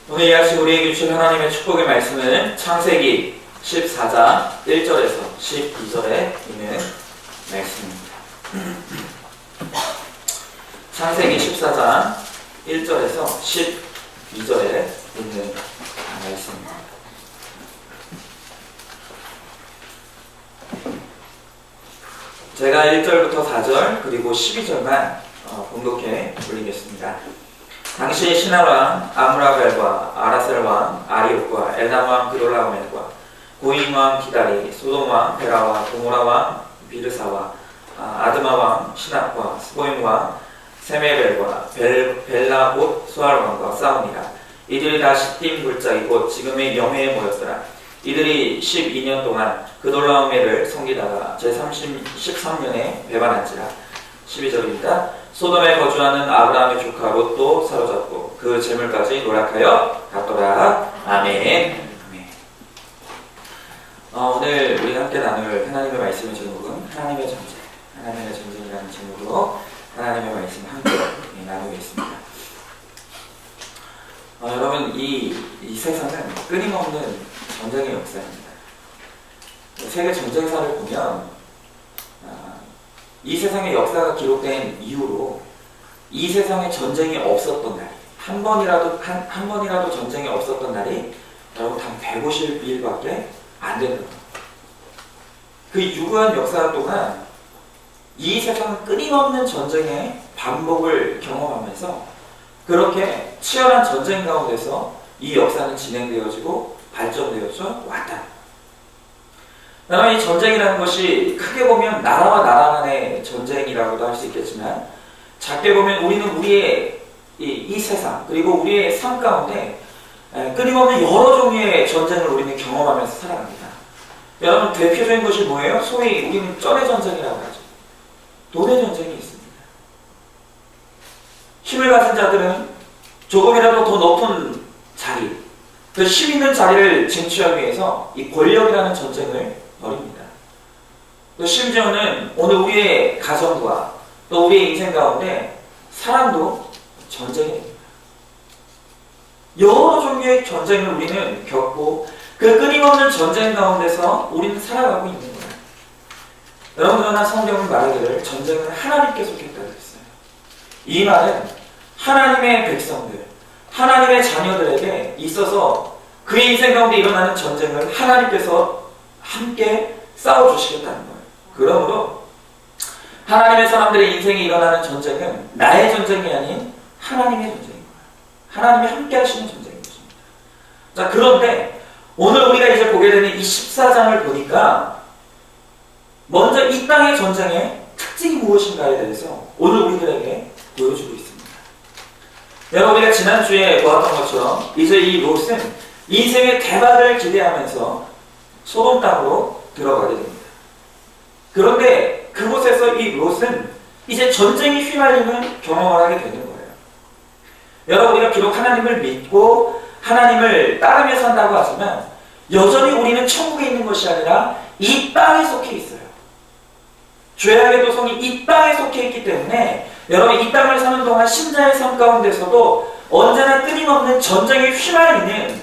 오늘 이 아침 우리에게 주신 하나님의 축복의 말씀은 창세기 14장 1절에서 12절에 있는 말씀입니다. 창세기 14장 1절에서 12절에 있는 말씀입니다. 제가 1절부터 4절 그리고 12절만 봉독해 올리겠습니다. 당시 신하왕 아므라벨과 아라셀왕 아리옥과 엘람왕 그돌라오멜과 고임왕 기다리, 소돔왕 베라와 고모라왕 비르사와 아드마왕 시납과 스보임왕 세메벨과 벨라봇 수알왕과 싸우니라. 이들이 다 시딤 골짜기 곧 지금의 영해에 모였더라. 이들이 12년 동안 그돌라오멜을 섬기다가 제13년에 배반한지라. 12절입니다. 소돔에 거주하는 아브라함의 조카 롯도 사로잡고 그 재물까지 노략하여 갔더라. 아멘. 오늘 우리가 함께 나눌 하나님의 말씀의 제목은 하나님의 전쟁, 하나님의 전쟁이라는 제목으로 하나님의 말씀을 함께 나누겠습니다. 여러분 이 세상은 끊임없는 전쟁의 역사입니다. 세계 전쟁사를 보면 이 세상의 역사가 기록된 이후로 이 세상에 전쟁이 없었던 날이 한 번이라도 전쟁이 없었던 날이 여러분 단 150일밖에 안 되는 거예요. 그 유구한 역사 동안 이 세상은 끊임없는 전쟁의 반복을 경험하면서 그렇게 치열한 전쟁 가운데서 이 역사는 진행되어지고 발전되어져 왔다. 여러분, 이 전쟁이라는 것이 크게 보면 나라와 나라 간의 전쟁이라고도 할 수 있겠지만 작게 보면 우리는 우리의 이 세상 그리고 우리의 삶 가운데 끊임없는 여러 종류의 전쟁을 우리는 경험하면서 살아갑니다. 여러분, 대표적인 것이 뭐예요? 소위 우리는 쩐의 전쟁이라고 하죠. 돈의 전쟁이 있습니다. 힘을 가진 자들은 조금이라도 더 높은 자리, 그 힘 있는 자리를 쟁취하기 위해서 이 권력이라는 전쟁을 벌입니다. 또 심지어는 오늘 우리의 가정과 또 우리의 인생 가운데 사람도 전쟁입니다. 여러 종류의 전쟁을 우리는 겪고 그 끊임없는 전쟁 가운데서 우리는 살아가고 있는 거예요. 여러분, 그러나 성경은 말하기를 전쟁은 하나님께 속했다고 했어요. 이 말은 하나님의 백성들, 하나님의 자녀들에게 있어서 그의 인생 가운데 일어나는 전쟁을 하나님께서 함께 싸워주시겠다는 거예요. 그러므로 하나님의 사람들의 인생에 일어나는 전쟁은 나의 전쟁이 아닌 하나님의 전쟁인 거예요. 하나님이 함께 하시는 전쟁인 것입니다. 자, 그런데 오늘 우리가 이제 보게 되는 이 14장을 보니까 먼저 이 땅의 전쟁의 특징이 무엇인가에 대해서 오늘 우리들에게 보여주고 있습니다. 여러분, 우리가 지난주에 보았던 것처럼 이제 이 롯은 인생의 대박을 기대하면서 소돔 땅으로 들어가게 됩니다. 그런데 그곳에서 이 롯은 이제 전쟁이 휘말리는 경험을 하게 되는 거예요. 여러분, 우리가 비록 하나님을 믿고 하나님을 따르며 산다고 하지만 여전히 우리는 천국에 있는 것이 아니라 이 땅에 속해 있어요. 죄악의 도성이 이 땅에 속해 있기 때문에 여러분, 이 땅을 사는 동안 신자의 삶 가운데서도 언제나 끊임없는 전쟁에 휘말리는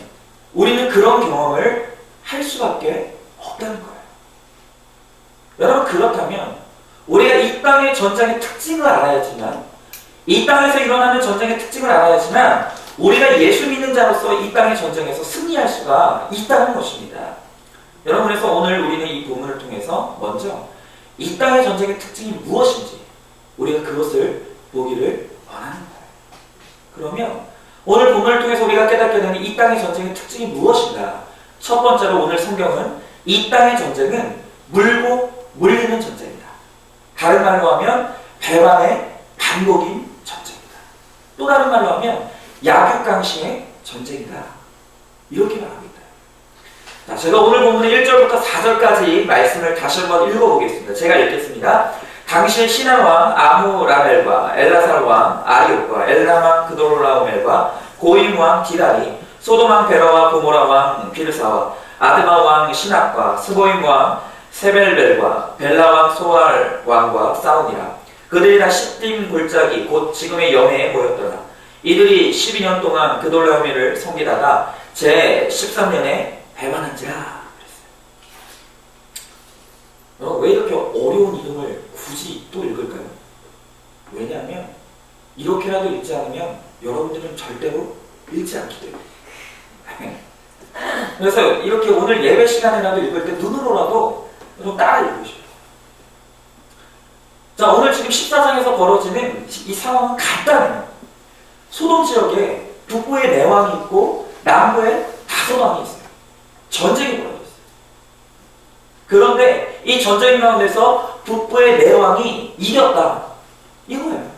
우리는 그런 경험을 할 수밖에 없다는 거예요. 여러분, 그렇다면 우리가 이 땅의 전쟁의 특징을 알아야지만 이 땅에서 일어나는 전쟁의 특징을 알아야지만 우리가 예수 믿는 자로서 이 땅의 전쟁에서 승리할 수가 있다는 것입니다. 여러분, 그래서 오늘 우리는 이 본문을 통해서 먼저 이 땅의 전쟁의 특징이 무엇인지 우리가 그것을 보기를 원하는 거예요. 그러면 오늘 본문을 통해서 우리가 깨닫게 되는 이 땅의 전쟁의 특징이 무엇인가? 첫 번째로 오늘 성경은 이 땅의 전쟁은 물고 물리는 전쟁이다. 다른 말로 하면 배반의 반복인 전쟁이다. 또 다른 말로 하면 약육강식의 전쟁이다. 이렇게 말하고 있다. 자, 제가 오늘 본문의 1절부터 4절까지 말씀을 다시 한번 읽어보겠습니다. 제가 읽겠습니다. 당시 신하왕 아므라벨과 엘라살왕 아리옥과 엘람왕 그돌라오멜과 고임왕 기다리, 소돔왕 베라와 고모라왕 비르사와 아드마왕 시납과 스보임왕 세벨벨과 벨라왕 소알왕과 싸우니라. 그들이 다 시딤 골짜기 곧 지금의 영해에 모였더라. 이들이 12년 동안 그돌라오미를 섬기다가 제 13년에 배반한지라 그랬어요. 왜 이렇게 어려운 이름을 굳이 또 읽을까요? 왜냐하면 이렇게라도 읽지 않으면 여러분들은 절대로 읽지 않기 때문에. 그래서 이렇게 오늘 예배 시간에라도 읽을 때 눈으로라도 좀 따라 읽으시고. 자, 오늘 지금 14장에서 벌어지는 이 상황은 간단해요. 소돔 지역에 북부에 네 왕이 있고 남부에 5왕이 있어요. 전쟁이 벌어져 있어요. 그런데 이 전쟁 가운데서 북부의 네 왕이 이겼다. 이거예요.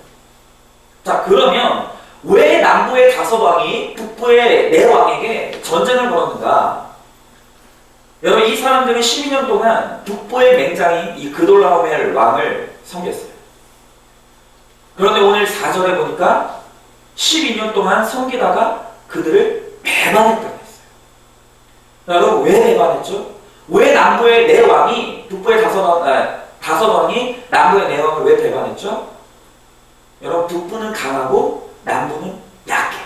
자, 그러면 왜 남부의 5왕이 북부의 네 왕에게 전쟁을 벌였는가? 여러분, 이 사람들은 12년 동안 북부의 맹장인 이 그돌라오멜 왕을 섬겼어요. 그런데 오늘 4절에 보니까 12년 동안 섬기다가 그들을 배반했다고 했어요. 여러분, 왜 배반했죠? 왜 남부의 네 왕이 북부의 5왕이 남부의 네 왕을 왜 배반했죠? 여러분, 북부는 강하고 남부는 약해요.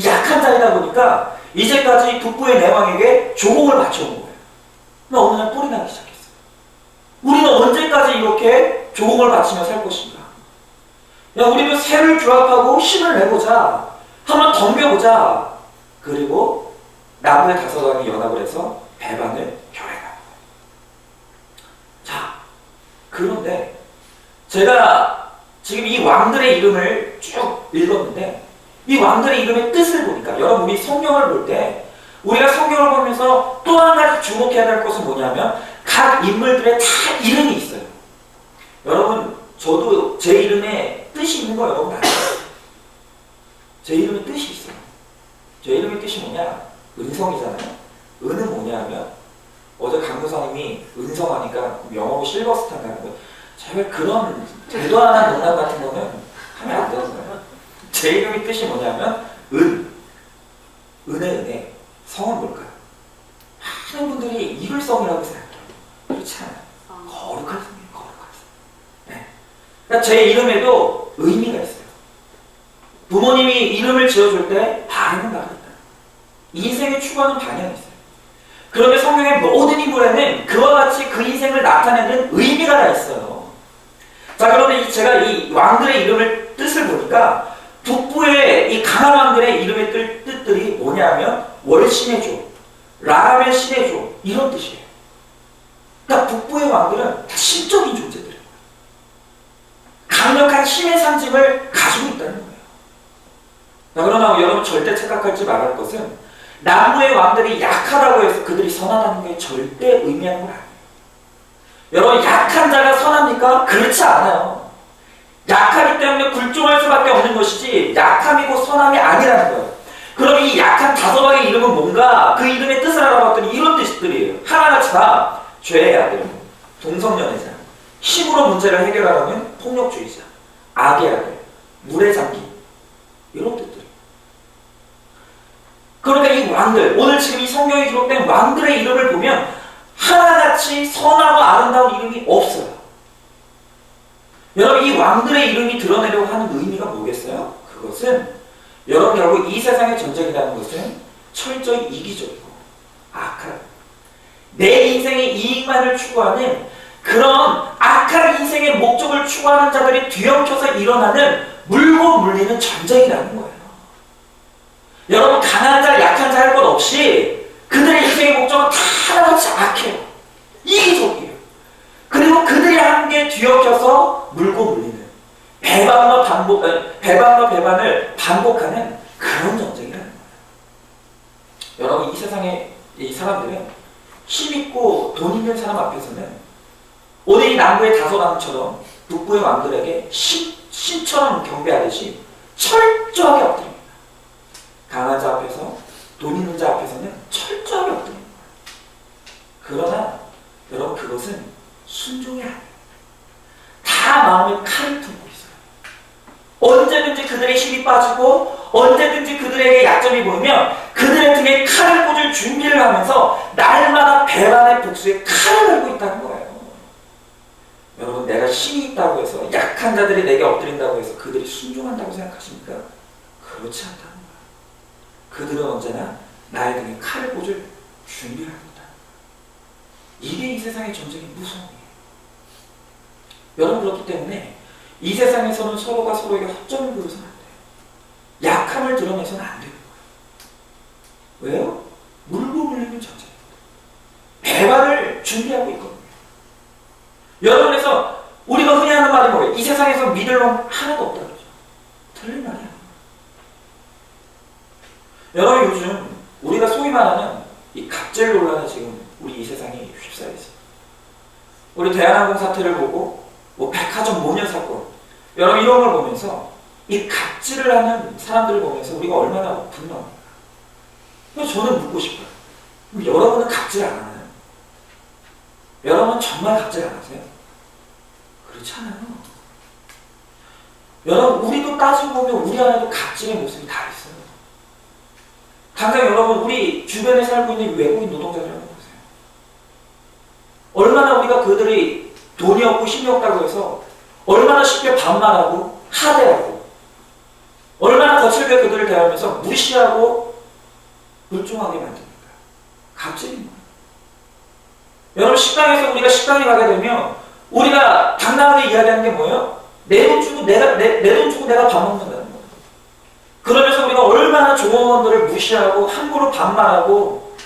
약한 자이다 보니까 이제까지 북부의 네 왕에게 조공을 바쳐온 거예요. 근데 어느 날 뿔이 나기 시작했어요. 우리는 언제까지 이렇게 조공을 바치며 살 것인가? 야, 우리는 새를 규합하고 힘을 내보자. 한번 덤벼보자. 그리고 남부의 5왕이 연합을 해서 배반을 결행한 거예요. 자, 그런데 제가 지금 이 왕들의 이름을 쭉 읽었는데 이 왕들의 이름의 뜻을 보니까 여러분, 우리 성경을 볼 때 우리가 성경을 보면서 또 한 가지 주목해야 될 것은 뭐냐면 각 인물들의 다 이름이 있어요. 여러분, 저도 제 이름에 뜻이 있는 거 여러분 알아요? 제 이름에 뜻이 있어요. 제 이름의 뜻이 뭐냐? 은성이잖아요. 은은 뭐냐면 어제 강도사님이 은성하니까 영어로 실버스타 가는 거. 제발 그런 대단한 농담 같은 거는 하면 안 되는 거예요. 제 이름의 뜻이 뭐냐면 은혜. 성은 뭘까요? 많은 분들이 이글성이라고 생각해요. 그렇지 않아요. 거룩한 성이에요. 거룩한 성. 네. 그러니까 제 이름에도 의미가 있어요. 부모님이 이름을 지어줄 때 바라는 바가 있다. 인생에 추구하는 방향이 있어요. 그런데 성경의 모든 인물에는 그와 같이 그 인생을 나타내는 의미가 다 있어요. 자, 그런데 제가 이 왕들의 이름을 뜻을 보니까 북부의 이 강한 왕들의 이름의 뜻들이 뭐냐면 월신의 조, 라람의 신의 조, 이런 뜻이에요. 그러니까 북부의 왕들은 다 신적인 존재들이에요. 강력한 힘의 상징을 가지고 있다는 거예요. 자, 그러나 여러분 절대 착각하지 말할 것은 남부의 왕들이 약하다고 해서 그들이 선하다는 게 절대 의미하는 건 아니에요. 여러분, 약한 자가 선합니까? 그렇지 않아요. 약하기 때문에 굴종할 수밖에 없는 것이지 약함이 곧 선함이 아니라는 거예요. 그럼 이 약한 5왕의 이름은 뭔가? 그 이름의 뜻을 알아봤더니 이런 뜻들이에요. 하나같이 다 죄의 아들, 동성연애자, 힘으로 문제를 해결하려는 폭력주의자, 악의 아들, 물의 장기, 이런 뜻들이에요. 그러니까 이 왕들, 오늘 지금 이 성경에 기록된 왕들의 이름을 보면 하나같이 선하고 아름다운 이름이 없어요. 여러분, 이 왕들의 이름이 드러내려고 하는 의미가 뭐겠어요? 그것은 여러분, 결국 이 세상의 전쟁이라는 것은 철저히 이기적이고 악한, 내 인생의 이익만을 추구하는 그런 악한 인생의 목적을 추구하는 자들이 뒤엉켜서 일어나는 물고 물리는 전쟁이라는 거예요. 여러분, 강한 자, 약한 자 할 것 없이 그들의 인생의 목적은 다 하나같이 악해요. 이기적이에요. 그리고 그들이 한 게 뒤엉켜서 물고 물리는 배반과 배반을 반복하는 그런 전쟁이라는 거예요. 여러분, 이 세상의 이 사람들은 힘있고 돈 있는 사람 앞에서는 오늘 이 남부의 5왕처럼 북부의 왕들에게 신처럼 경배하듯이 철저하게 엎드립니다. 강한 자 앞에서, 돈 있는 자 앞에서는 철저하게 엎드립니다. 그러나 여러분, 그것은 순종이 아니에요. 다 마음에 칼을 품고 있어요. 언제든지 그들의 힘이 빠지고 언제든지 그들에게 약점이 보이면 그들의 등에 칼을 꽂을 준비를 하면서 날마다 배반의 복수에 칼을 들고 있다는 거예요. 여러분, 내가 힘이 있다고 해서 약한 자들이 내게 엎드린다고 해서 그들이 순종한다고 생각하십니까? 그렇지 않다는 거예요. 그들은 언제나 나의 등에 칼을 꽂을 준비를 합니다. 이게 이 세상의 전쟁의 무서움이에요. 여러분, 그렇기 때문에 이 세상에서는 서로가 서로에게 허점을 부여서는 안 돼요. 약함을 드러내서는 안 되는 거예요. 왜요? 물고 물리는 전쟁입니다. 배반을 준비하고 있거든요. 여러분에서 우리가 흔히 하는 말이 뭐예요? 이 세상에서 믿을 놈 하나도 없다 그러죠. 틀린 말이야. 여러분, 요즘 우리가 소위 말하는 이 갑질 논란에 지금 우리 이 세상이 휩싸여 있어요. 우리 대한항공 사태를 보고 뭐 백화점 모녀 사건, 여러분 이런 걸 보면서 이 갑질을 하는 사람들을 보면서 우리가 얼마나 분노합니까? 그래서 저는 묻고 싶어요. 그럼 여러분은 갑질 안 하나요? 여러분 정말 갑질 안 하세요? 그렇지 않아요. 여러분, 우리도 따지고 보면 우리 안에도 갑질의 모습이 다 있어요. 당장 여러분, 우리 주변에 살고 있는 외국인 노동자들 한번 보세요. 얼마나 우리가 그들이 돈이 없고 힘이 없다고 해서 얼마나 쉽게 반말하고 하대하고 얼마나 거칠게 그들을 대하면서 무시하고 불종하게 만듭니까? 갑질입니다. 여러분, 식당에서 우리가 식당에 가게 되면 우리가 당당하게 이야기하는 게 뭐예요? 내 돈 주고 내 돈 주고 내가 밥 먹는다는 거예요. 그러면서 우리가 얼마나 종업원들을 무시하고 함부로 반말하고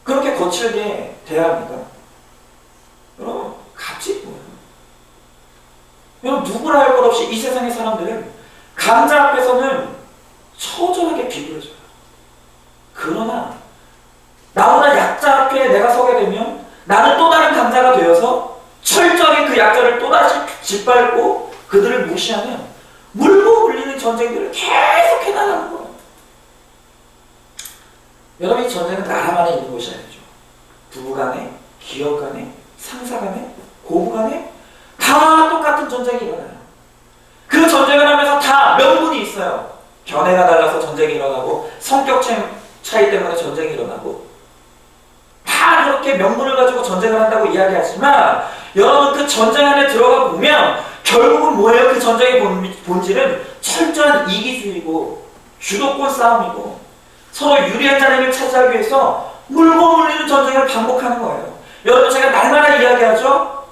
그렇게 거칠게 대합니까? 여러분, 갑질이 뭐예요? 여러분, 누구라 할 것 없이 이 세상의 사람들은 강자 앞에서는 처절하게 비굴해져요. 그러나 나보다 약자 앞에 내가 서게 되면 나는 또 다른 강자가 되어서 철저하게 그 약자를 또다시 짓밟고 그들을 무시하는 물고 물리는 전쟁들을 계속해 나가는 거예요. 여러분, 이 전쟁은 나라만에 있는 것이 아니죠. 부부간에, 기업간에, 상사간에, 고부간에 다 똑같은 전쟁이 일어나요. 그 전쟁을 하면서 다 명분이 있어요. 견해가 달라서 전쟁이 일어나고 성격 차이 때문에 전쟁이 일어나고 다 그렇게 명분을 가지고 전쟁을 한다고 이야기하지만 여러분, 그 전쟁 안에 들어가 보면 결국은 뭐예요? 그 전쟁의 본질은 철저한 이기주의고 주도권 싸움이고 서로 유리한 자리를 차지하기 위해서 물고 물리는 전쟁을 반복하는 거예요. 여러분, 제가 날마다 이야기하죠?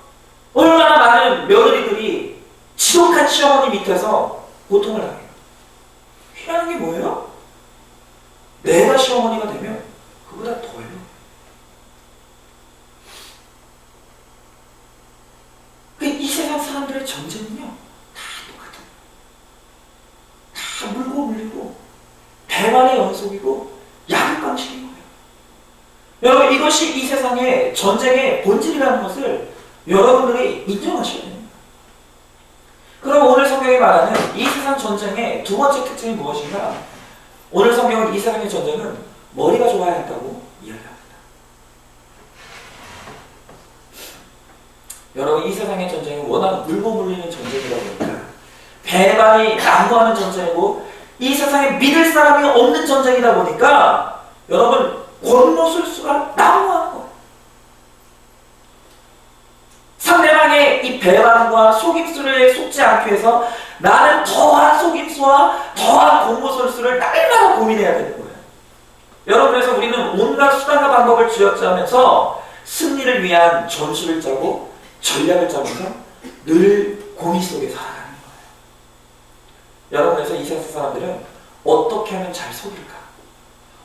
얼마나 많은 며느리들이 지독한 시어머니 밑에서 고통을 당해요. 희한한 게 뭐예요? 내가 시어머니가 되면 그보다 더해요. 이 세상 사람들의 전쟁은요, 다 똑같아요. 다 물고 물리고 배반의 연속이고 약육강식인 거예요. 여러분, 이것이 이 세상의 전쟁의 본질이라는 것을 여러분들이 인정하셔야 됩니다. 그럼 오늘 성경이 말하는 이 세상 전쟁의 두 번째 특징이 무엇인가? 오늘 성경은 이 세상의 전쟁은 머리가 좋아야 한다고 이야기합니다. 여러분, 이 세상의 전쟁은 워낙 물고 물리는 전쟁이다 보니까 배반이 난무하는 전쟁이고 이 세상에 믿을 사람이 없는 전쟁이다 보니까 여러분, 권모술수가 난무하는 거예요. 상대방의 이 배반과 속임수를 속지 않기 위해서 나는 더한 속임수와 더한 권모술수를 날마다 고민해야 되는 거예요. 여러분, 그래서 우리는 온갖 수단과 방법을 쥐어짜면서 승리를 위한 전술을 짜고 전략을 짜면서 늘 고민 속에 살아가는 거예요. 여러분, 그래서 이 세상 사람들은 어떻게 하면 잘 속일까?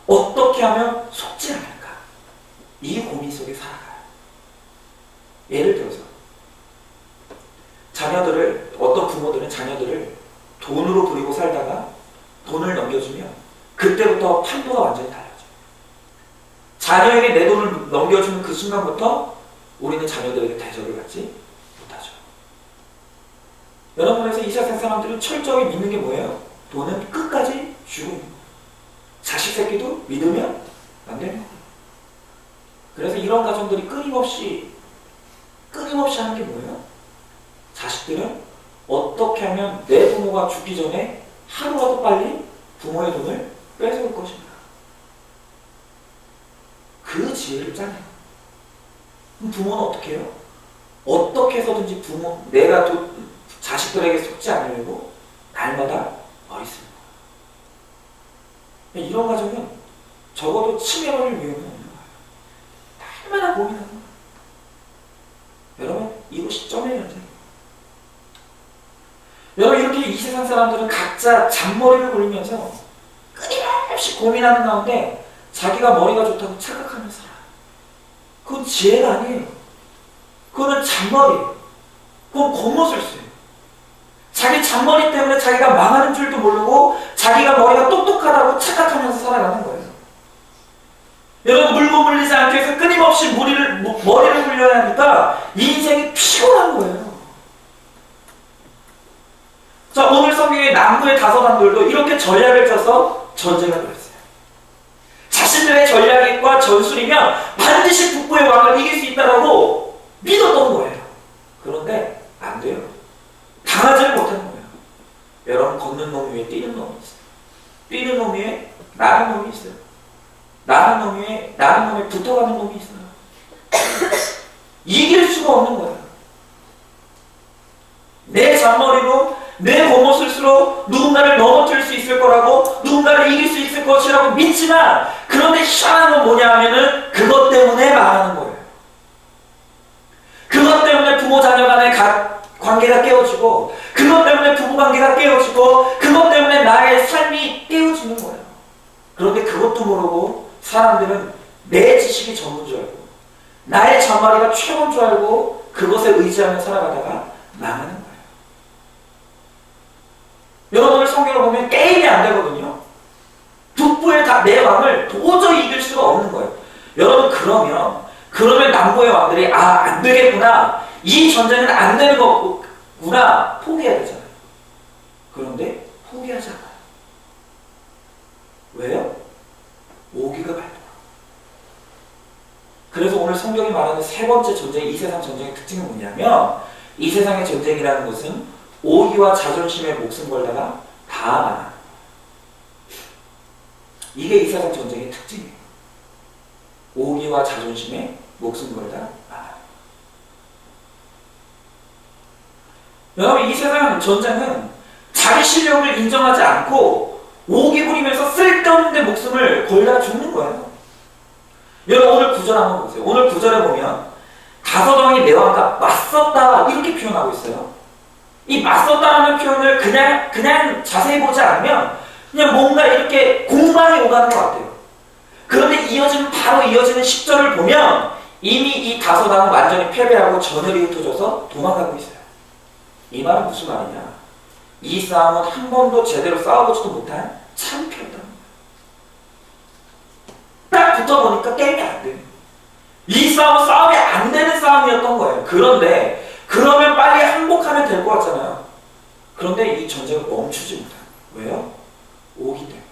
어떻게 하면 속지 않을까? 이 고민 속에 살아가요. 예를 들어서 어떤 부모들은 자녀들을 돈으로 부리고 살다가 돈을 넘겨주면 그때부터 판도가 완전히 달라져요. 자녀에게 내 돈을 넘겨주는 그 순간부터 우리는 자녀들에게 대접을 받지 못하죠. 여러분, 그래서 이 세상 사람들은 철저하게 믿는 게 뭐예요? 돈은 끝까지 주고 있는 거예요. 자식 새끼도 믿으면 안 되는 거예요. 그래서 이런 가정들이 끊임없이 하는 게 뭐예요? 자식들은 어떻게 하면 내 부모가 죽기 전에 하루라도 빨리 부모의 돈을 뺏어올 것인가? 그 지혜를 짜내요. 그럼 부모는 어떻게 해요? 어떻게 해서든지 내가 자식들에게 속지 않으려고 날마다 머리 쓰는 거예요. 이런 가정은 적어도 치매를 위험이 없는 거예요. 얼마나 고민하는 거예요. 여러분, 이것이 점의 현장이에요. 여러분, 이렇게 이 세상 사람들은 각자 잔머리를 굴리면서 끊임없이 고민하는 가운데 자기가 머리가 좋다고 착각하면서 살아요. 그건 지혜가 아니에요. 그거는 잔머리예요. 그건 겉모술수예요. 자기 잔머리 때문에 자기가 망하는 줄도 모르고 자기가 머리가 똑똑하다고 착각하면서 살아가는 거예요. 여러분, 물고 물리지 않기 위해서 끊임없이 머리를 굴려야 하니까 인생이 피곤한 거예요. 자, 오늘 성경의 남부의 다섯왕들도 이렇게 전략을 짜서 전쟁을 벌였어요. 자신들의 전략과 전술이면 반드시 북부의 왕을 이길 수 있다고 믿었던 거예요. 그런데 안 돼요. 당하지를 못하는 거예요. 여러분, 걷는 놈 위에 뛰는 놈이 있어요. 뛰는 놈 위에 나는 놈이 있어요. 나는 놈에 붙어가는 놈이 있어요. 이길 수가 없는 거예요. 내 잔머리로, 내 겉모술수로 누군가를 넘어뜨릴 수 있을 거라고, 누군가를 이길 수 있을 것이라고 믿지만, 그런데 희한한 건 뭐냐 하면은 그것 때문에 망하는 거예요. 그것 때문에 부모 자녀 간의 관계가 깨어지고, 그것 때문에 부부 관계가 깨어지고, 그것 때문에 나의 삶이 깨어지는 거예요. 그런데 그것도 모르고 사람들은 내 지식이 전부인 줄 알고, 나의 잔머리가 최고인 줄 알고 그것에 의지하며 살아가다가 망하는 거예요. 여러분들 성경을 보면 게임이 안 되거든요. 북부의 내 왕을 도저히 이길 수가 없는 거예요. 여러분, 그러면 남부의 왕들이 안 되겠구나, 이 전쟁은 안 되는 거구나, 포기해야 되잖아요. 그런데 포기하지 않아요. 왜요? 오기가 발동. 그래서 오늘 성경이 말하는 세 번째 전쟁, 이 세상 전쟁의 특징은 뭐냐면, 이 세상의 전쟁이라는 것은 오기와 자존심에 목숨 걸다가 다 망하는, 이게 이 세상 전쟁의 특징이에요. 오기와 자존심에 목숨 걸다 망하는. 여러분, 이 세상 전쟁은 자기 실력을 인정하지 않고 오기 부리면서 쓸데없는 데 목숨을 걸다가 죽는 거예요. 여러분, 오늘 구절 한번 보세요. 오늘 구절에 보면 다섯왕이 내 왕과 맞섰다, 이렇게 표현하고 있어요. 이 맞섰다라는 표현을 그냥 자세히 보지 않으면 그냥 뭔가 이렇게 공방이 오가는 것 같아요. 그런데 바로 이어지는 10절을 보면 이미 이 다섯왕은 완전히 패배하고 전열이 흩어져서 도망가고 있어요. 이 말은 무슨 말이냐? 이 싸움은 한 번도 제대로 싸워보지도 못한 참패였다는 거예요. 딱 붙어보니까 게임이 안 돼요. 이 싸움은 싸움이 안 되는 싸움이었던 거예요. 그런데 그러면 빨리 항복하면 될 것 같잖아요. 그런데 이 전쟁을 멈추지 못해요. 왜요? 오기 때문에,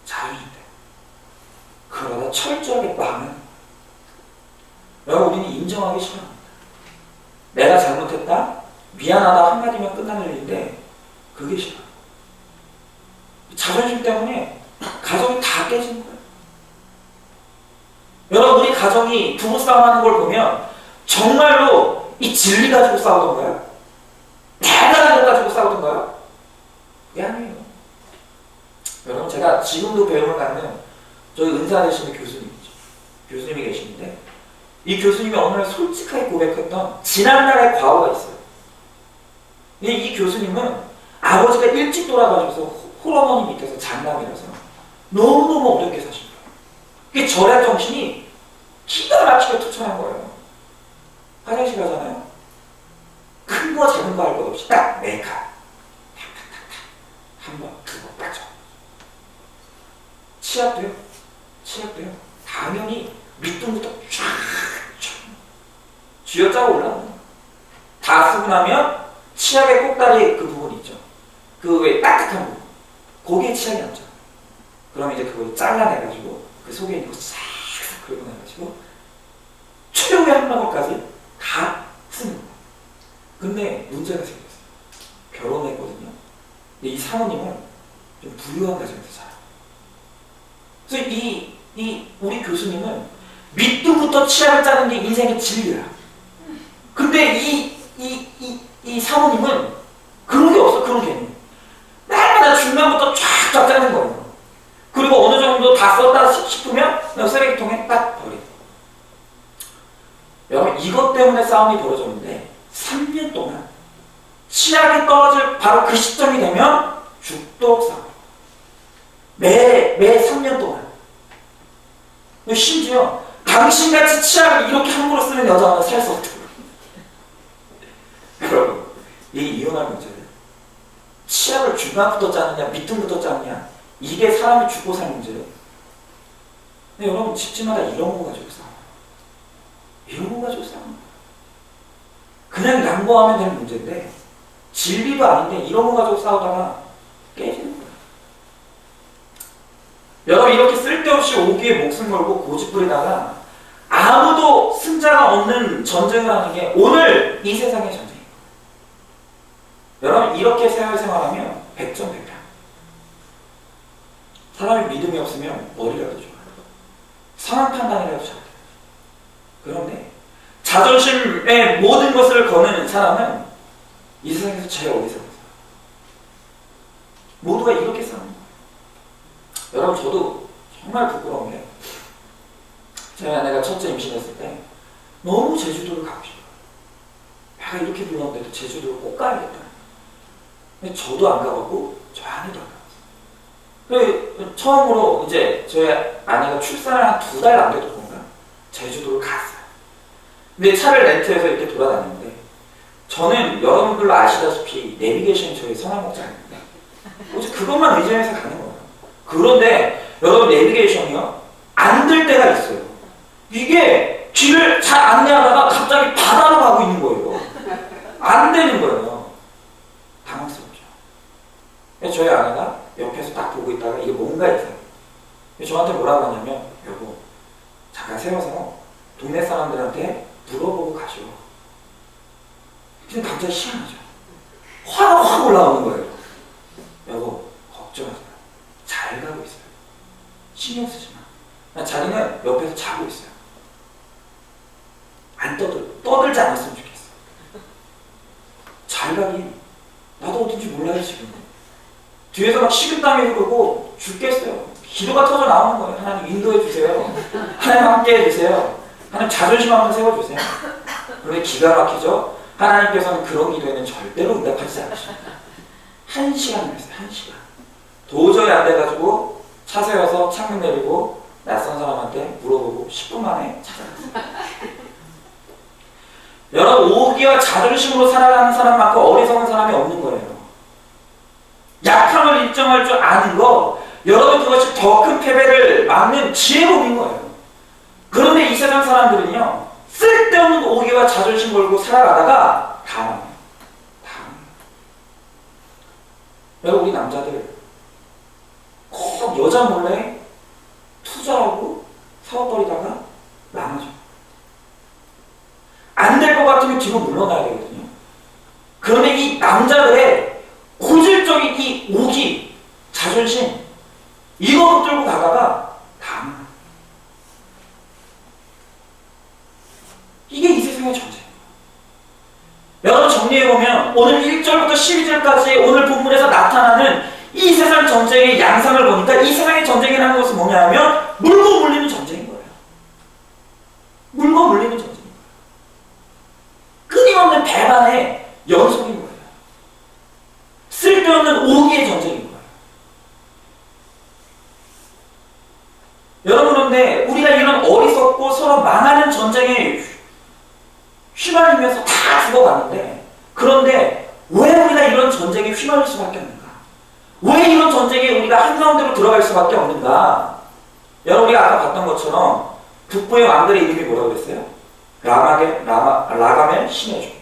자유이기 때문에. 그러다 철저하게 망하는 거예요. 여러분, 우리는 인정하기 싫어합니다. 내가 잘못했다, 미안하다 한마디면 끝나는 일인데 그게 싫어요. 자존심 때문에 가정이 다 깨지는 거예요. 여러분, 우리 가정이 부부싸움하는 걸 보면 정말로 이 진리 가지고 싸우던가요? 대단한 것 가지고 싸우던가요? 그게 아니에요. 여러분, 제가 지금도 배움을 갖는 저희 은사 되시는 교수님이 계시는데, 이 교수님이 어느 날 솔직하게 고백했던 지난날의 과거가 있어요. 근데 이 교수님은 아버지가 일찍 돌아가셔서 홀어머니 밑에서 장남이라서 너무너무 어렵게 사신 거예요. 그게 절약 정신이 기가 막히게 투철한 거예요. 화장실 가잖아요. 큰 거 작은 거 할 것 없이 딱 네 칸. 탁탁탁탁. 한 번, 두 번 빠져. 치약도요. 당연히 밑둥부터 쫙 쥐어짜고 올라가는 거예요. 다 쓰고 나면 치약의 꼭다리 그 부분 있죠. 그 왜 딱딱한 부분. 거기에 치약이 남죠. 그럼 이제 그걸 잘라내가지고 그 속에 있는 거 싹 긁어내가지고 최후의 한 방울까지 다 쓰는 거예요. 근데 문제가 생겼어요. 결혼했거든요. 근데 이 사모님은 좀 부유한 가정에서 살아요. 그래서 우리 교수님은 밑둥부터 치약을 짜는 게 인생의 진리야. 근데 이 사모님은 그런 게 없어. 그런 개념. 날마다 중간부터 쫙쫙 짜는 거예요. 그리고 어느 정도 다 썼다 싶으면 쓰레기통에 딱 버리고. 여러분, 이것 때문에 싸움이 벌어졌는데 3년 동안 치약이 떨어질 바로 그 시점이 되면 죽도록 싸워. 매 3년 동안. 심지어 당신같이 치약을 이렇게 함부로 쓰는 여자는 살 수 없다고. 여러분, 이 이혼할 문제는 치약을 중간부터 짜느냐 밑둥부터 짜느냐 이게 사람이 죽고 살 문제예요. 근데 여러분, 집집마다 이런 거 가지고 싸워요. 이런 거 가지고 싸워요. 그냥 양보하면 되는 문제인데 진리도 아닌데 이런 거 가지고 싸우다가 깨지는 거예요. 여러분, 이렇게 쓸데없이 오기에 목숨 걸고 고집 부리다가 아무도 승자가 없는 전쟁을 하는 게 오늘 이 세상의 전쟁이에요. 여러분, 이렇게 생활하면 백전백패. 사람이 믿음이 없으면 머리라도 좋아요. 상황 판단이라도 잘해요. 그런데 자존심의 모든 것을 거는 사람은 이 세상에서 제일 어리석어요. 모두가 이렇게 사는 거예요. 여러분, 저도 정말 부끄러운 게 저희 아내가 첫째 임신했을 때 너무 제주도를 가고 싶어요. 배가 이렇게 불렀는데도 제주도를 꼭 가야겠다. 근데 저도 안 가봤고 저희 아내도 안 가봤어요. 그래서 처음으로 이제 저희 아내가 출산을 한 2달 안 돼도 뭔가 제주도를 갔어요. 근데 차를 렌트해서 이렇게 돌아다녔는데 저는 여러분들로 아시다시피 내비게이션이 저희 선화목장인데 오직 그것만 의존해서 가는 거예요. 그런데 여러분, 내비게이션이요 안 될 때가 있어요. 이게 길을 잘 안내하다가 갑자기 바다로 가고 있는 거예요. 안 되는 거예요. 당황스럽죠. 저희 아내가 옆에서 딱 보고 있다가 이게 뭔가 있어요. 저한테 뭐라고 하냐면, 여보, 잠깐 세워서 동네 사람들한테 물어보고 가죠. 근데 갑자기 희한하죠. 화가 확 올라오는 거예요. 여보, 걱정하지 마. 잘 가고 있어요. 신경 쓰지 마. 자기는 옆에서 자고 있어요. 안 떠들지 않았으면 좋겠어. 잘 가긴. 나도 어딘지 몰라요, 지금. 뒤에서 막 식은땀이 흐르고 죽겠어요. 기도가 터져 나오는 거예요. 하나님 인도해 주세요. 하나님 함께 해주세요. 하나님 자존심 한번 세워주세요. 그런데 기가 막히죠? 하나님께서는 그런 기도에는 절대로 응답하지 않으십니다. 1시간을 했어요. 1시간. 도저히 안 돼가지고 차 세워서 창문 내리고 낯선 사람한테 물어보고 10분 만에 찾아갔어요. 여러분, 오기와 자존심으로 살아가는 사람만큼 어리석은 사람이 없는 거예요. 약함을 인정할 줄 아는 거, 여러분, 그것이 더 큰 패배를 막는 지혜복인 거예요. 그런데 이 세상 사람들은요, 쓸데없는 오기와 자존심 걸고 살아가다가 다 망해요. 여러분, 우리 남자들 꼭 여자 몰래 투자하고 사업벌이다가 망하죠. 안 될 것 같으면 뒤로 물러나야 되거든요. 그런데 이 남자들의 고질적인 이 오기, 자존심, 이거 붙들고 가다가 다 망해요. 이게 이 세상의 전쟁이에요. 여러분, 정리해보면 오늘 1절부터 12절까지 오늘 본문에서 나타나는 이 세상 전쟁의 양상을 보니까 이 세상의 전쟁이라는 것은 뭐냐 하면 물고 물리는 전쟁인 거예요. 물고 물리는 전쟁인 거예요. 끊임없는 배반의 연속인 거예요. 쓸데없는 오기의 전쟁인 거예요. 여러분, 그런데 우리가 이런 어리석고 서로 망하는 전쟁에 휘말리면서 다 죽어가는데, 그런데 왜 우리가 이런 전쟁에 휘말릴 수밖에 없는가? 왜 이런 전쟁에 우리가 한가운데로 들어갈 수밖에 없는가? 여러분, 우리가 아까 봤던 것처럼 북부의 왕들의 이름이 뭐라고 그랬어요? 라가멜, 신해주.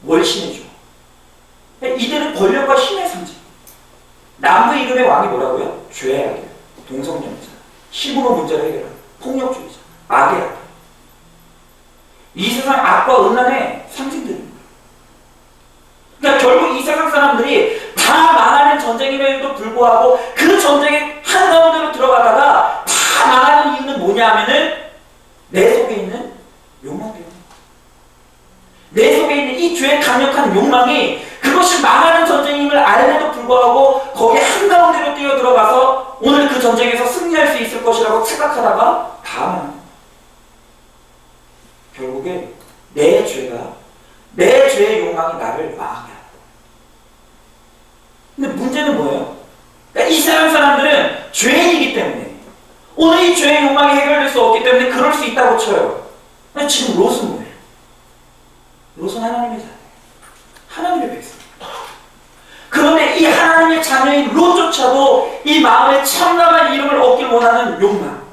뭘 신해주? 이들은 권력과 힘의 상징. 남부 이름의 왕이 뭐라고요? 죄악이에요. 동성연자. 힘으로 문제를 해결하는 폭력주의자. 악의 악. 이 세상 악과 음란의 상징들입니다. 그러니까 결국 이 세상 사람들이 다 망하는 전쟁임에도 불구하고 그 전쟁의 한가운데로 들어가다가 다 망하는 이유는 뭐냐 하면은 내 속에 있는 욕망 때문에. 내 속에 있는 이 죄의 강력한 욕망이 그것이 망하는 전쟁임을 알면도 불구하고 거기에 한가운데로 뛰어들어가서 오늘 그 전쟁에서 승리할 수 있을 것이라고 착각하다가 다 망합니다. 결국에 내 죄의 욕망이 나를 망하게 합니다. 근데 문제는 뭐예요? 그러니까 이 세상 사람들은 죄인이기 때문에 오늘 이 죄의 욕망이 해결될 수 없기 때문에 그럴 수 있다고 쳐요. 근데 지금 롯은 뭐예요? 롯은 하나님의 자녀예요. 하나님의 백성. 그런데 이 하나님의 자녀인 롯조차도 이 마음에 참담한 이름을 얻길 원하는 욕망,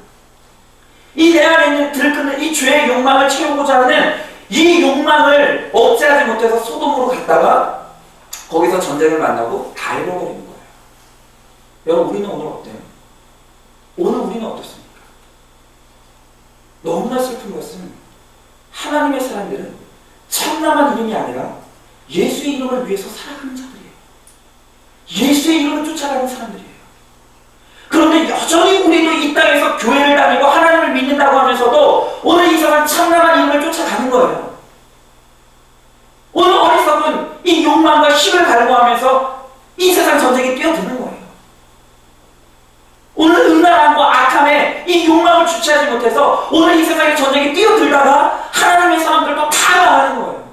이 내 안에 있는 들끓는 이 죄의 욕망을 채우고자 하는 이 욕망을 억제하지 못해서 소돔으로 갔다가 거기서 전쟁을 만나고 다 잃어버리는 거예요. 여러분, 우리는 오늘 어때요? 오늘 우리는 어떻습니까? 너무나 슬픈 것은 하나님의 사람들은 참남한 이름이 아니라 예수의 이름을 위해서 살아가는 자들이에요. 예수의 이름을 쫓아가는 사람들이에요. 그런데 여전히 우리도 이 땅에서 교회를 다니고 하나님을 믿는다고 하면서도 오늘 이 세상 참남한 이름을 쫓아가는 거예요. 오늘 어리석은 이 욕망과 힘을 갈구하면서 이 세상 전쟁에 뛰어드는 거예요. 오늘 음란함과 악함에 이 욕망을 주체하지 못해서 오늘 이 세상의 전쟁에 뛰어들다가 하나님의 사람들도 다 망하는 거예요.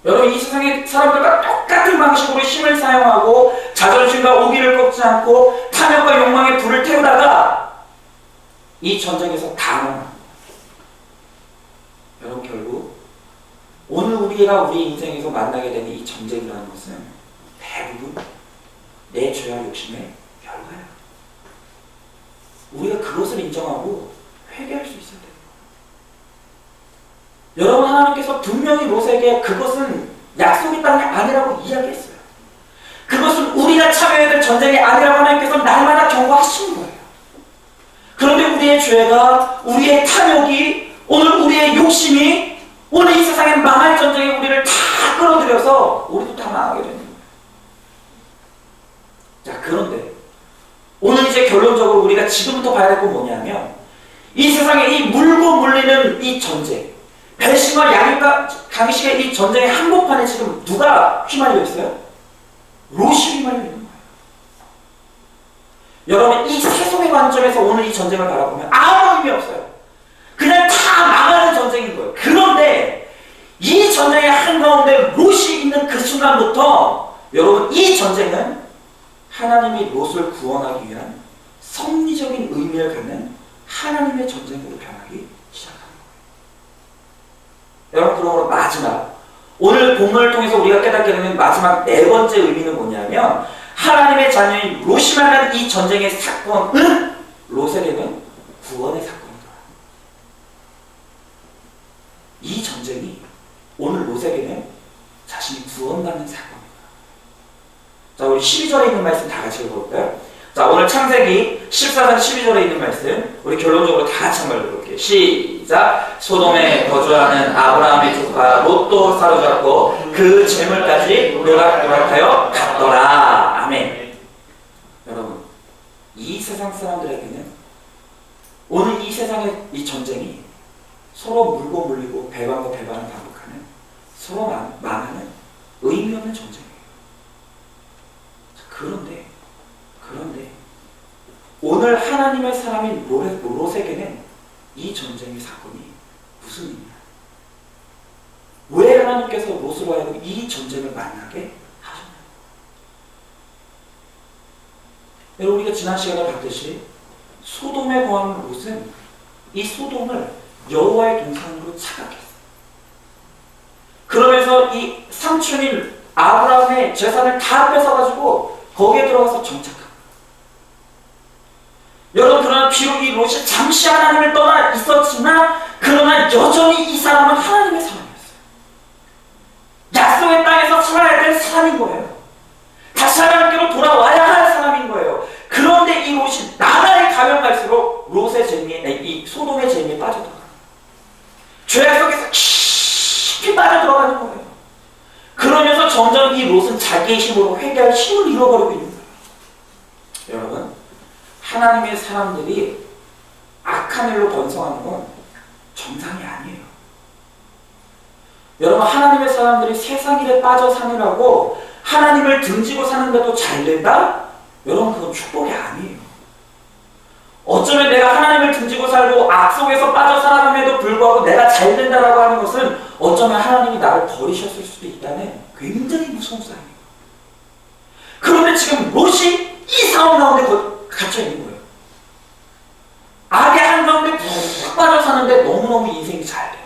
여러분, 이 세상의 사람들과 똑같은 방식으로 힘을 사용하고 자존심과 오기를 꺾지 않고 탐욕과 욕망의 불을 태우다가 이 전쟁에서 다 망합니다. 여러분, 결국 오늘 우리가 우리 인생에서 만나게 되는 이 전쟁이라는 것은 대부분 내 죄와 욕심의 결과예요. 우리가 그것을 인정하고 회개할 수 있어야 돼요. 여러분, 하나님께서 분명히 롯에게 그것은 약속의 땅이 아니라고 이야기했어요. 그것은 우리가 참여해야 될 전쟁이 아니라고 하나님께서 날마다 경고하시는 거예요. 그런데 우리의 죄가, 우리의 탐욕이, 오늘 우리의 욕심이 오늘 이 세상에 망할 전쟁에 우리를 다 끌어들여서 우리도 다 망하게 되는 거예요. 자, 그런데 오늘 이제 결론적으로 우리가 지금부터 봐야 될 건 뭐냐면 이 세상에 이 물고 물리는 이 전쟁, 배신과 양육과 강식의 이 전쟁의 한복판에 지금 누가 휘말려 있어요? 롯이 휘말려 있는 거예요. 여러분, 이 세속의 관점에서 오늘 이 전쟁을 바라보면 아무 의미 없어요. 그냥 다 망하는 전쟁인 거예요. 그런데 이 전쟁의 한가운데 롯이 있는 그 순간부터 여러분, 이 전쟁은 하나님이 롯을 구원하기 위한 섭리적인 의미를 갖는 하나님의 전쟁으로 변하기 시작합니다. 여러분, 그러므로 마지막, 오늘 본문을 통해서 우리가 깨닫게 되는 마지막 네 번째 의미는 뭐냐면 하나님의 자녀인 롯이 만난 이 전쟁의 사건은 롯에게는 구원의 사건이다. 이 전쟁이 오늘 롯에게는 자신이 구원받는 사건입니다. 자, 우리 12절에 있는 말씀 다 같이 읽어볼까요? 자, 오늘 창세기 14장 12절에 있는 말씀 우리 결론적으로 다 같이 한번 읽어볼게요. 시작! 소돔에 거주하는 아브라함의 조카 롯도 사로잡고 그 재물까지 노락노락하여 갔더라. 아멘. 여러분, 이 세상 사람들에게는 오늘 이 세상의 이 전쟁이 서로 물고 물리고 배반과 배반을 반복하는 서로 망하는 의미 없는 전쟁이에요. 그런데 오늘 하나님의 사람인 롯에게는 이 전쟁의 사건이 무슨 의미야? 왜 하나님께서 롯으로 하여금 이 전쟁을 만나게 하셨나요? 여러분, 우리가 지난 시간에 봤듯이 소돔에 거하는 롯은 이 소돔을 여호와의 동산으로 착각했어요. 그러면서 이 삼촌인 아브라함의 재산을 다 뺏어가지고 거기에 들어가서 정착합니다. 여러분, 그러나 비록 이 롯이 잠시 하나님을 떠나 있었지만 그러나 여전히 이 사람은 하나님의 사람이었어요. 약속의 땅에서 살아야 될 사람인 거예요. 다시 하나님께로 돌아와야 할 사람인 거예요. 그런데 이 롯이 나날이 가면 갈수록 롯의 재미에, 이 소돔의 재미에 빠져들어가요. 죄악 속에서 깊이 빠져들어가는 거예요. 그러면서 점점 이 롯은 자기의 힘으로 회개할 힘을 잃어버리고 있는 거예요. 여러분, 하나님의 사람들이 악한 일로 번성하는 건 정상이 아니에요. 여러분, 하나님의 사람들이 세상 일에 빠져 사느라고 하나님을 등지고 사는데도 잘 된다? 여러분, 그건 축복이 아니에요. 어쩌면 내가 하나님을 등지고 살고 악 속에서 빠져 살아감에도 불구하고 내가 잘 된다라고 하는 것은 어쩌면 하나님이 나를 버리셨을 수도 있다는 굉장히 무서운 싸움이에요. 그런데 지금 롯이 이 상황 가운데 갇혀 있는 거예요. 악의 한가운데 푹 빠져 사는데 너무너무 인생이 잘 돼요.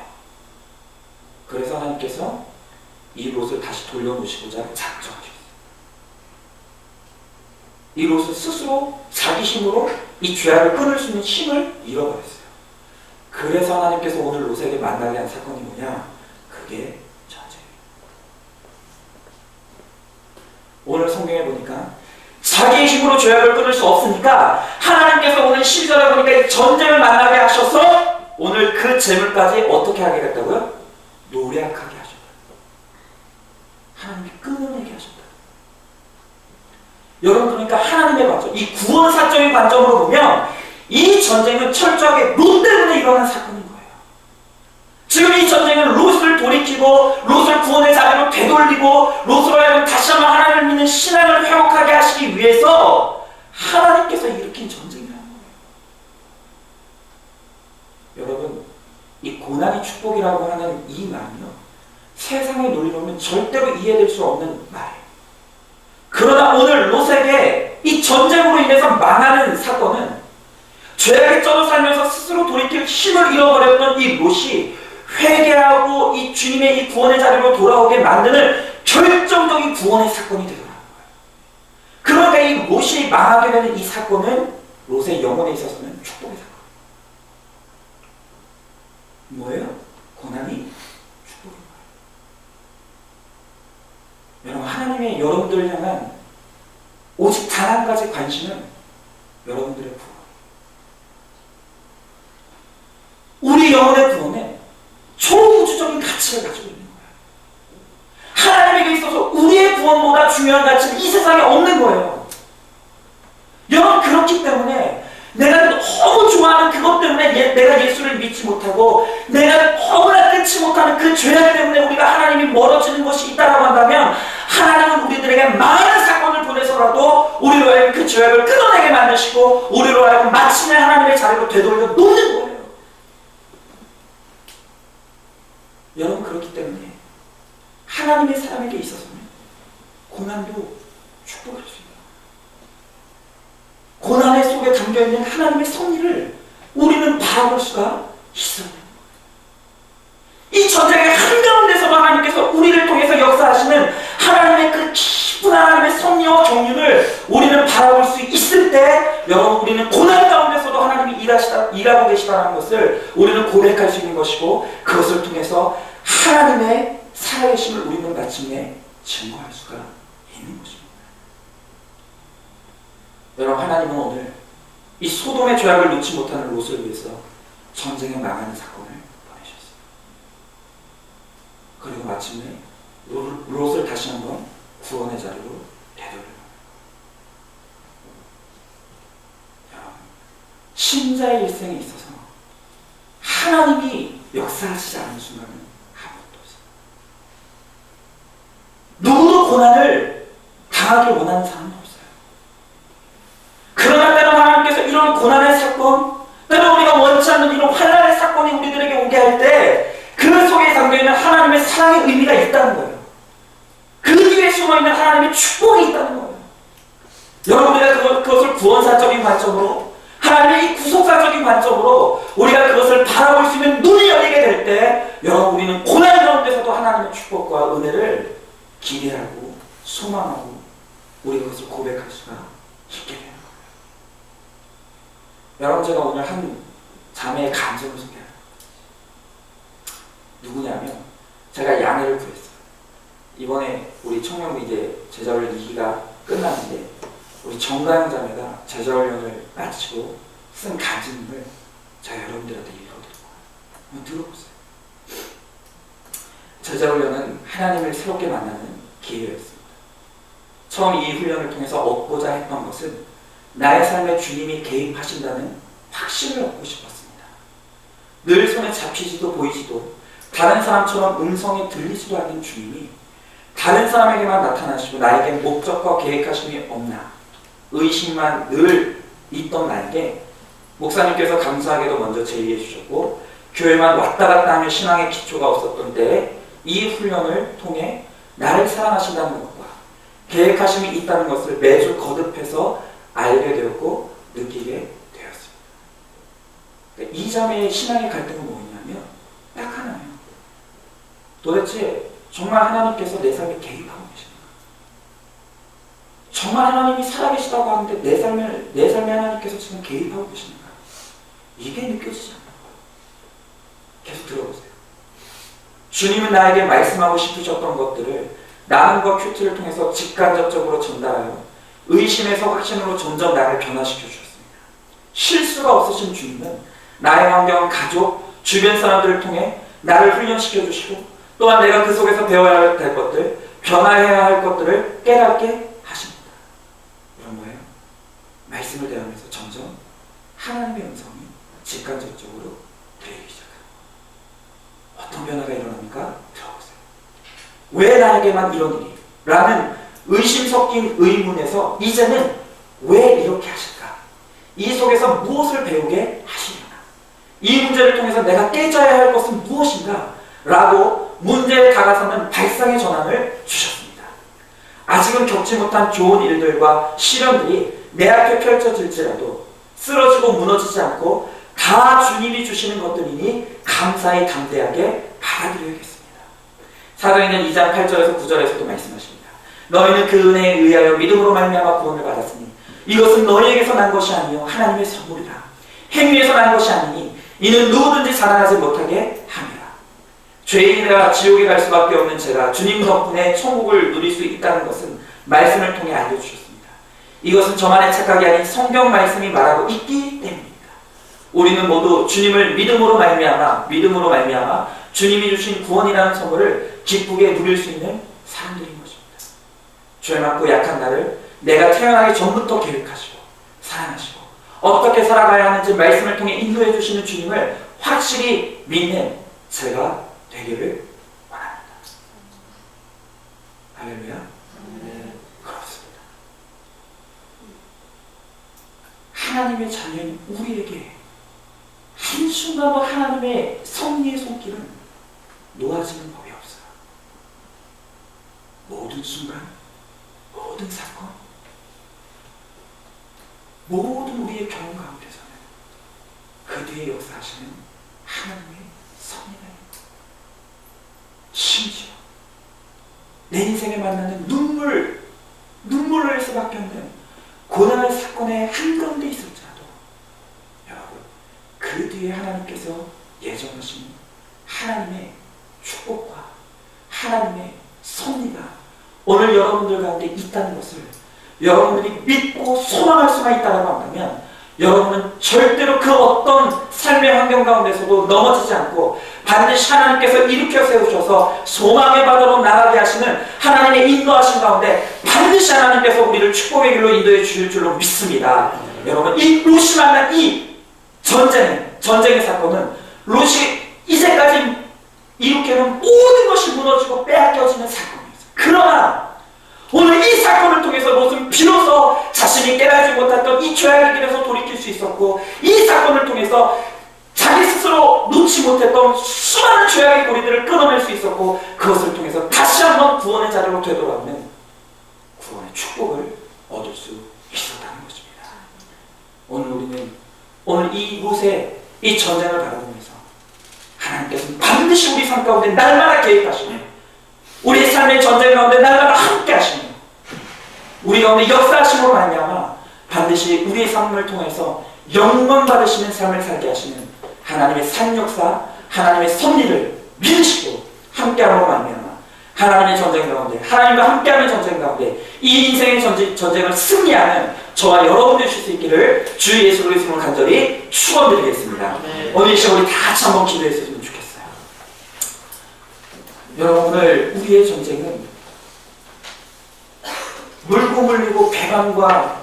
그래서 하나님께서 이 롯을 다시 돌려놓으시고자 작정하셨어요. 이 롯은 스스로 자기 힘으로 이 죄악을 끊을 수 있는 힘을 잃어버렸어요. 그래서 하나님께서 오늘 롯에게 만나게 한 사건이 뭐냐? 그게 전쟁이에요. 오늘 성경에 보니까 자기의 힘으로 죄악을 끊을 수 없으니까 하나님께서 오늘 12절에 보니까 이 전쟁을 만나게 하셔서 오늘 그 재물까지 어떻게 하게 됐다고요? 노력하게 하셨다. 하나님이 끊어내게 하셨다. 여러분, 그러니까 하나님의 관점, 이 구원사적인 관점으로 보면 이 전쟁은 철저하게 롯 때문에 일어난 사건인 거예요. 지금 이 전쟁은 롯을 돌이키고 롯을 구원의 자리로 되돌리고 롯으로 하여금 다시 한번 하나님을 믿는 신앙을 회복하게 하시기 위해서 하나님께서 일으킨 전쟁이라는 거예요. 여러분, 이 고난이 축복이라고 하는 이 말은요, 세상의 논리로는 절대로 이해될 수 없는 말이에요. 그러나 오늘 롯에게 이 전쟁으로 인해서 망하는 사건은 죄악에 쪄서 살면서 스스로 돌이킬 힘을 잃어버렸던 이 롯이 회개하고 이 주님의 이 구원의 자리로 돌아오게 만드는 결정적인 구원의 사건이 되더라는 거예요. 그러니까 이 롯이 망하게 되는 이 사건은 롯의 영혼에 있어서는 축복의 사건. 뭐예요? 고난이 축복인 거예요. 여러분, 하나님의 여러분들을 향한 오직 단 한 가지 관심은 여러분들의 구원. 우리 영혼의 구원에 초우주적인 가치를 가지고 있는 거예요. 하나님에게 있어서 우리의 구원보다 중요한 가치는 이 세상에 없는 거예요. 여러분, 그렇기 때문에 내가 너무 좋아하는 그것 때문에 내가 예수를 믿지 못하고 내가 너무나 끊지 못하는 그 죄악 때문에 우리가 하나님이 멀어지는 것이 있다고 한다면 하나님은 우리들에게 많은 사건을 보내서라도 우리로 하여금 그 죄악을 끊어내게 만드시고 우리로 하여금 마침내 하나님의 자리로 되돌려 놓는 거예요. 여러분, 그렇기 때문에 하나님의 사람에게 있어서는 고난도 축복할 수 있어요. 고난의 속에 담겨있는 하나님의 섭리를 우리는 바라볼 수가 있어요. 이 전쟁의 한가운데서도 하나님께서 우리를 통해서 역사하시는 하나님의 그 깊은 하나님의 섭리와 경륜을 우리는 바라볼 수 있을 때 여러분, 우리는 고난 가운데서도 하나님이 일하고 계시다는 것을 우리는 고백할 수 있는 것이고 그것을 통해서 하나님의 살아계심을 우리는 마침내 증거할 수가 있는 것입니다. 여러분, 하나님은 오늘 이 소돔의 죄악을 놓지 못하는 롯을 위해서 전쟁에 망하는 사건을 보내셨어요. 그리고 마침내 롯을 다시 한번 구원의 자리로 되돌려요. 신자의 일생에 있어서 하나님이 역사하시지 않는 순간은 아무것도 없어요. 누구도 고난을 당하기 원하는 사람은 없어요. 그러나 때로 하나님께서 이런 고난의 사건, 때로 우리가 원치 않는 이런 환난의 사건이 우리들에게 오게 할 때 그 속에 담겨있는 하나님의 사랑의 의미가 있다는 거예요. 그 뒤에 숨어있는 하나님의 축복이 있다는 거예요. 여러분, 우리가 그것을 구원사적인 관점으로, 하나님의 이 구속사적인 관점으로 우리가 그것을 바라볼 수 있는 눈이 열리게 될 때 여러분, 우리는 고난 가운데서도 하나님의 축복과 은혜를 기대하고 소망하고 우리 그것을 고백할 수가 있게 돼요. 여러분, 제가 오늘 한 자매의 감정을 소개합니다. 누구냐면 제가 양해를 구했어요. 이번에 우리 청년부 이제 제자훈련 2기가 끝났는데 우리 정가영 자매가 제자훈련을 마치고 쓴 간증을 제가 여러분들한테 읽어드릴 거예요. 한번 들어보세요. 제자훈련은 하나님을 새롭게 만나는 기회였습니다. 처음 이 훈련을 통해서 얻고자 했던 것은 나의 삶에 주님이 개입하신다는 확신을 얻고 싶었습니다. 늘 손에 잡히지도 보이지도 다른 사람처럼 음성이 들리지도 않는 주님이 다른 사람에게만 나타나시고 나에겐 목적과 계획하심이 없나 의심만 늘 있던 나에게 목사님께서 감사하게도 먼저 제의해 주셨고 교회만 왔다 갔다 하며 신앙의 기초가 없었던 때에 이 훈련을 통해 나를 사랑하신다는 것과 계획하심이 있다는 것을 매주 거듭해서 알게 되었고 느끼게 되었습니다. 이 자매의 신앙의 갈등은 뭐였냐면 딱 하나예요. 도대체 정말 하나님께서 내 삶에 개입하고 계신가? 정말 하나님이 살아계시다고 하는데 내 삶에 하나님께서 지금 개입하고 계신가? 이게 느껴지지 않는 거예요. 계속 들어보세요. 주님은 나에게 말씀하고 싶으셨던 것들을 나눔과 큐트를 통해서 직간접적으로 전달하여 의심에서 확신으로 점점 나를 변화시켜 주셨습니다. 실수가 없으신 주님은 나의 환경, 가족, 주변 사람들을 통해 나를 훈련시켜 주시고 또한 내가 그 속에서 배워야 될 것들, 변화해야 할 것들을 깨닫게 하십니다. 이런 거예요. 말씀을 대하면서 점점 하나님의 음성이 직간접적으로 들리기 시작합니다. 어떤 변화가 일어납니까? 들어보세요. 왜 나에게만 이런 일이? 라는 의심 섞인 의문에서 이제는 왜 이렇게 하실까? 이 속에서 무엇을 배우게 하시려나? 이 문제를 통해서 내가 깨져야 할 것은 무엇인가? 라고 문제에 다가서는 발상의 전환을 주셨습니다. 아직은 겪지 못한 좋은 일들과 시련들이 내 앞에 펼쳐질지라도 쓰러지고 무너지지 않고 다 주님이 주시는 것들이니 감사히 담대하게 받아들여야겠습니다. 사도행전 2장 8절에서 9절에서도 말씀하십니다. 너희는 그 은혜에 의하여 믿음으로 말미암아 구원을 받았으니 이것은 너희에게서 난 것이 아니요 하나님의 선물이라. 행위에서 난 것이 아니니 이는 누구든지 자랑하지 못하게 함이라. 죄인이라 지옥에 갈 수밖에 없는 제가 주님 덕분에 천국을 누릴 수 있다는 것은 말씀을 통해 알려주셨습니다. 이것은 저만의 착각이 아닌 성경 말씀이 말하고 있기 때문입니다. 우리는 모두 주님을 믿음으로 말미암아 주님이 주신 구원이라는 선물을 기쁘게 누릴 수 있는 사람들인 것입니다. 죄 많고 약한 나를 내가 태어나기 전부터 계획하시고 사랑하시고 어떻게 살아가야 하는지 말씀을 통해 인도해 주시는 주님을 확실히 믿는 제가 되기를 원합니다. 할렐루야. 네. 그렇습니다. 하나님의 자녀인 우리에게 한순간도 하나님의 섭리의 손길은 놓아지는 법이 없어요. 모든 순간, 모든 사건, 모든 우리의 경험 가운데서는 그 뒤에 역사하시는 하나님의 섭리가 심지어 내 인생에 만나는 눈물을 흘릴 수밖에 없는 고난의 사건의 한가운데 있을지라도 여러분 그 뒤에 하나님께서 예정하신 하나님의 축복과 하나님의 섭리가 오늘 여러분들 가운데 있다는 것을 여러분들이 믿고 소망할 수만 있다고 한다면 여러분은 절대로 그 어떤 삶의 환경 가운데서도 넘어지지 않고 반드시 하나님께서 일으켜 세우셔서 소망의 바다로 나가게 하시는 하나님의 인도하신 가운데 반드시 하나님께서 우리를 축복의 길로 인도해 주실 줄로 믿습니다. 여러분 이 롯이 만난 이 전쟁의 사건은 롯이 이제까지 이룩해놓은 모든 것이 무너지고 빼앗겨지는 사건이었어요. 그러나 오늘 이 사건을 통해서 롯은 비로소 자신이 깨달지 못했던 이 죄악의 길에서 돌이킬 수 있었고 이 사건을 통해서 자기 스스로 놓지 못했던 수많은 죄악의 고리들을 끊어낼 수 있었고 그것을 통해서 다시 한번 구원의 자리로 되돌아오는 구원의 축복을 얻을 수 있었다는 것입니다. 오늘 이 롯의 이 전쟁을 바라보면서 하나님께서는 반드시 우리 삶 가운데 날마다 개입하시며 우리의 삶의 전쟁 가운데 날마다 함께 하시며 우리 가운데 역사하심으로 말미암아 반드시 우리의 삶을 통해서 영광 받으시는 삶을 살게 하시는 하나님의 산 역사, 하나님의 섭리를 믿으시고 함께함으로 말미암아 하나님의 전쟁 가운데 하나님과 함께하는 전쟁 가운데 이 인생의 전쟁을 승리하는 저와 여러분들 될 수 있기를 주 예수 그리스도로 간절히 축원드리겠습니다. 오늘 이 시간 우리 다 같이 한번 기도했으면 좋겠어요. 여러분 오늘 우리의 전쟁은 물고 물리고 배반과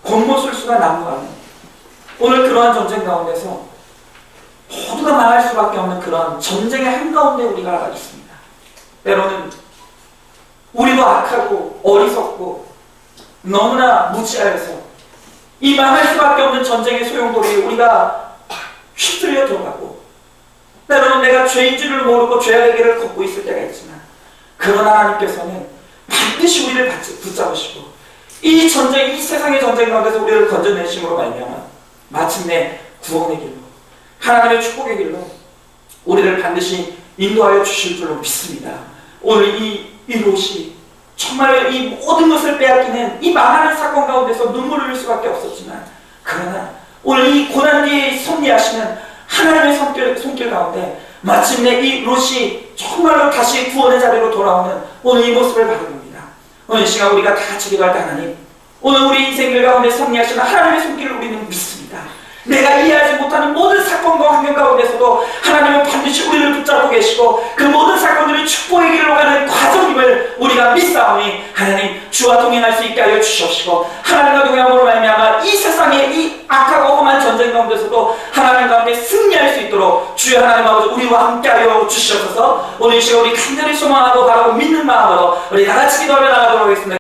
권모술수가 난무하는 오늘 그러한 전쟁 가운데서 모두가 망할 수밖에 없는 그런 전쟁의 한가운데 우리가 있습니다. 때로는 우리도 악하고 어리석고 너무나 무지하여서 이 망할 수밖에 없는 전쟁의 소용돌이에 우리가 휩쓸려 들어가고, 때로는 내가 죄인 줄을 모르고 죄악의 길을 걷고 있을 때가 있지만, 그러나 하나님께서는 반드시 우리를 붙잡으시고 이 전쟁, 이 세상의 전쟁 가운데서 우리를 건져내심으로 말미암아 마침내 구원의 길로, 하나님의 축복의 길로 우리를 반드시 인도하여 주실 줄로 믿습니다. 오늘 이 롯이 정말 이 모든 것을 빼앗기는 이 망하는 사건 가운데서 눈물을 흘릴 수밖에 없었지만, 그러나 오늘 이 고난 뒤에 섭리하시는 하나님의 손길 가운데 마침내 이 롯이 정말로 다시 구원의 자리로 돌아오는 오늘 이 모습을 바라봅니다. 오늘 이 시간 우리가 다 같이 기도할 때, 하나님, 오늘 우리 인생들 가운데 섭리하시는 하나님의 손길을 우리는 믿습니다. 내가 이해하지 못하는 모든 사건과 환경 가운데서도 하나님은 반드시 우리를 붙잡고 계시고 그 모든 사건들이 축복의 길로 가는 과정임을 우리가 믿사오니, 하나님 주와 동행할 수 있게 하여 주시옵시고, 하나님과 동행함으로 말미암아 이 세상의 이 악하고 험한 전쟁 가운데서도 하나님 가운데 승리할 수 있도록 주여 하나님 아버지 우리와 함께 하여 주시옵소서. 오늘 이 시간 우리 간절히 소망하고 바라고 믿는 마음으로 우리 다같이 기도하며 나가도록 하겠습니다.